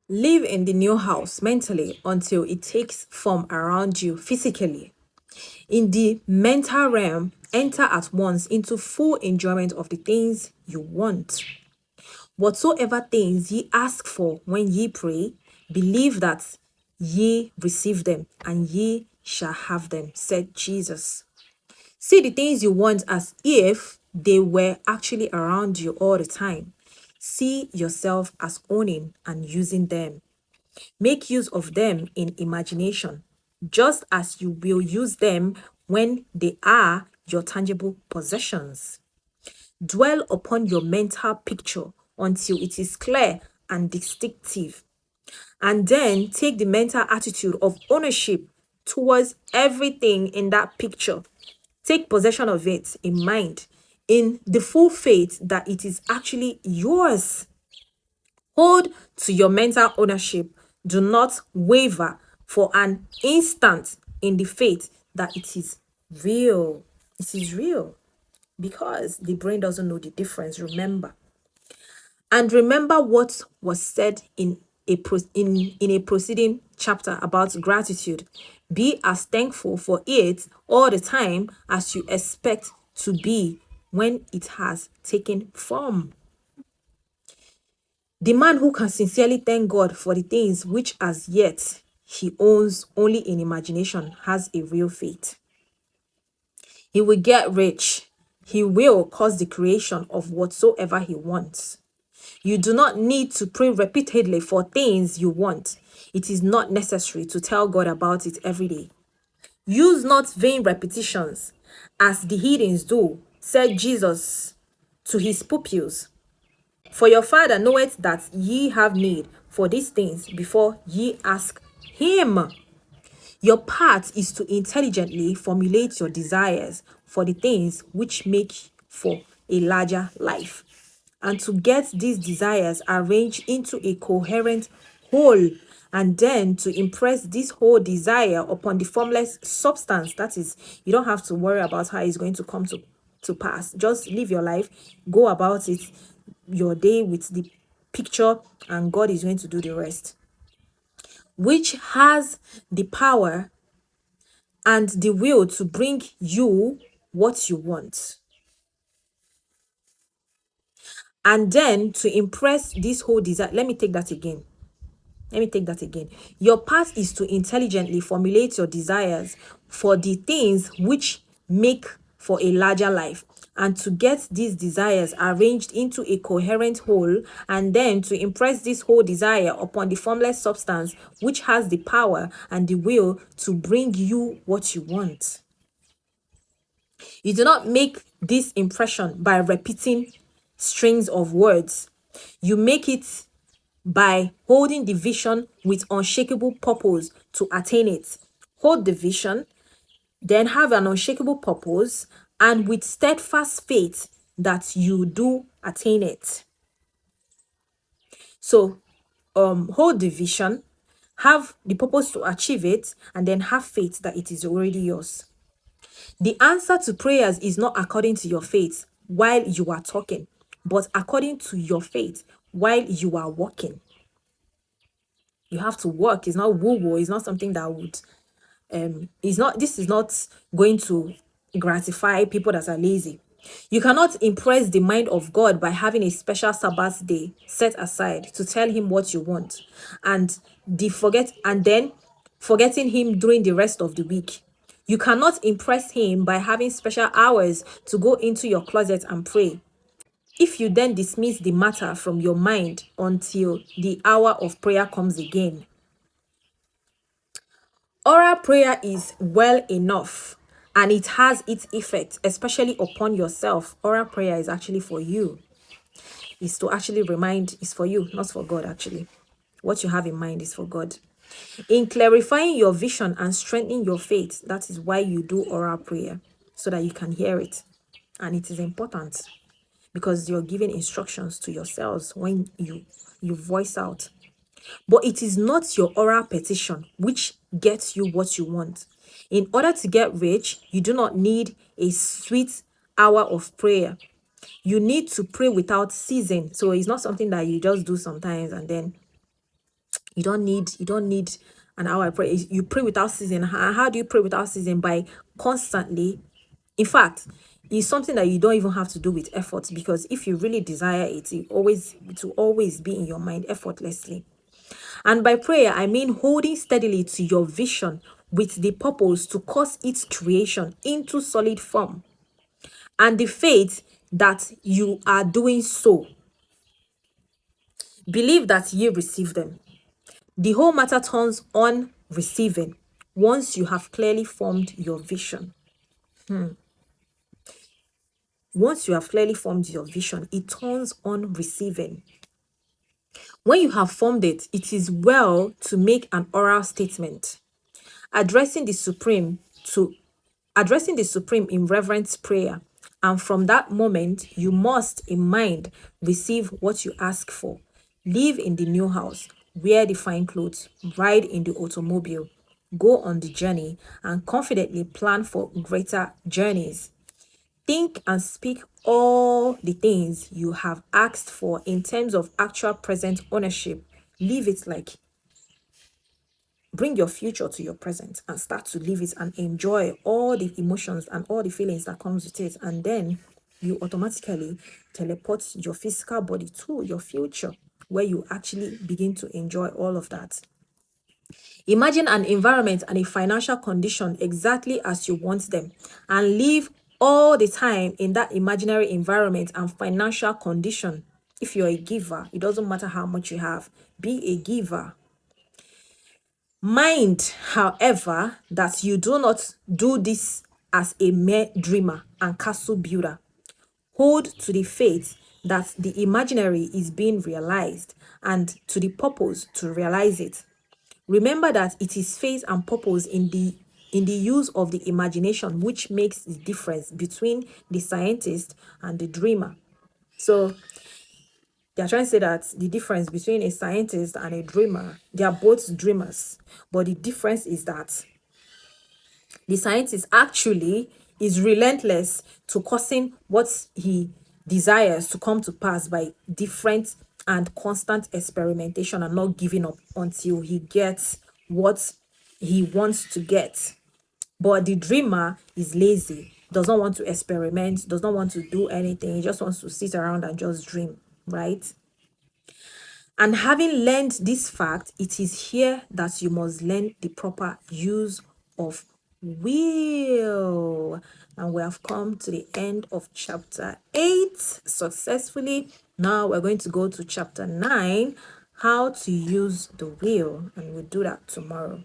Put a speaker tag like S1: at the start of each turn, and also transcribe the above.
S1: Live in the new house mentally until it takes form around you physically. In the mental realm, enter at once into full enjoyment of the things you want. Whatsoever things ye ask for when ye pray, believe that ye receive them, and ye shall have them, said Jesus. See the things you want as if they were actually around you all the time. See yourself as owning and using them. Make use of them in imagination, just as you will use them when they are your tangible possessions. Dwell upon your mental picture until it is clear and distinctive, and then take the mental attitude of ownership towards everything in that picture. Take possession of it in mind, in the full faith that it is actually yours. Hold to your mental ownership. Do not waver for an instant in the faith that it is real. It is real because the brain doesn't know the difference. Remember. And remember what was said in a preceding chapter about gratitude. Be as thankful for it all the time as you expect to be when it has taken form. The man who can sincerely thank God for the things which as yet he owns only in imagination has a real faith. He will get rich. He will cause the creation of whatsoever he wants. You do not need to pray repeatedly for things you want. It is not necessary to tell God about it every day. Use not vain repetitions, as the heathens do, said Jesus to his pupils. For your Father knoweth that ye have need for these things before ye ask him. Your part is to intelligently formulate your desires for the things which make for a larger life, and to get these desires arranged into a coherent whole, and then to impress this whole desire upon the formless substance. That is, you don't have to worry about how it's going to come to pass. Just live your life, go about it, your day with the picture, and God is going to do the rest, which has the power and the will to bring you what you want. And then to impress this whole desire. Let me take that again. Your part is to intelligently formulate your desires for the things which make for a larger life, and to get these desires arranged into a coherent whole, and then to impress this whole desire upon the formless substance which has the power and the will to bring you what you want. You do not make this impression by repeating strings of words. You make it by holding the vision with unshakable purpose to attain it. Hold the vision, then have an unshakable purpose, and with steadfast faith that you do attain it. So, hold the vision, have the purpose to achieve it, and then have faith that it is already yours. The answer to prayers is not according to your faith while you are talking, but according to your faith while you are walking. You have to work. It's not woo-woo. It's not something that would this is not going to gratify people that are lazy. You cannot impress the mind of God by having a special Sabbath day set aside to tell him what you want, and then forgetting him during the rest of the week. You cannot impress him by having special hours to go into your closet and pray. If you then dismiss the matter from your mind until the hour of prayer comes again. Oral prayer is well enough and it has its effect, especially upon yourself. Oral prayer is actually for you. It's to actually remind, it's for you, not for God actually. What you have in mind is for God. In clarifying your vision and strengthening your faith, that is why you do oral prayer, so that you can hear it. And it is important because you're giving instructions to yourselves when you voice out. But it is not your oral petition which gets you what you want. In order to get rich, you do not need a sweet hour of prayer. You need to pray without ceasing. So it's not something that you just do sometimes and then You don't need an hour prayer. You pray without ceasing. How do you pray without ceasing? By constantly. In fact, it's something that you don't even have to do with effort, because if you really desire it, it will always be in your mind effortlessly. And by prayer, I mean holding steadily to your vision with the purpose to cause its creation into solid form, and the faith that you are doing so. Believe that ye receive them. The whole matter turns on receiving once you have clearly formed your vision. Once you have clearly formed your vision, it turns on receiving. When you have formed it, it is well to make an oral statement, addressing the Supreme to addressing the Supreme in reverent prayer. And from that moment, you must, in mind, receive what you ask for. Live in the new house, wear the fine clothes, ride in the automobile, go on the journey, and confidently plan for greater journeys. Think and speak all the things you have asked for in terms of actual present ownership. Live it like bring your future to your present and start to live it and enjoy all the emotions and all the feelings that comes with it. And then you automatically teleport your physical body to your future, where you actually begin to enjoy all of that. Imagine an environment and a financial condition exactly as you want them, and live all the time in that imaginary environment and financial condition. If you're a giver, it doesn't matter how much you have, be a giver. Mind, however, that you do not do this as a mere dreamer and castle builder. Hold to the faith that the imaginary is being realized, and to the purpose to realize it. Remember that it is faith and purpose in the use of the imagination which makes the difference between the scientist and the dreamer. So they are trying to say that the difference between a scientist and a dreamer, they are both dreamers, but the difference is that the scientist actually is relentless to causing what he desires to come to pass by different and constant experimentation, and not giving up until he gets what he wants to get. But the dreamer is lazy, does not want to experiment, does not want to do anything. He just wants to sit around and just dream, right? And having learned this fact, it is here that you must learn the proper use of will. And we have come to the end of chapter 8 successfully. Now we're going to go to chapter 9, how to use the will, and we'll do that tomorrow.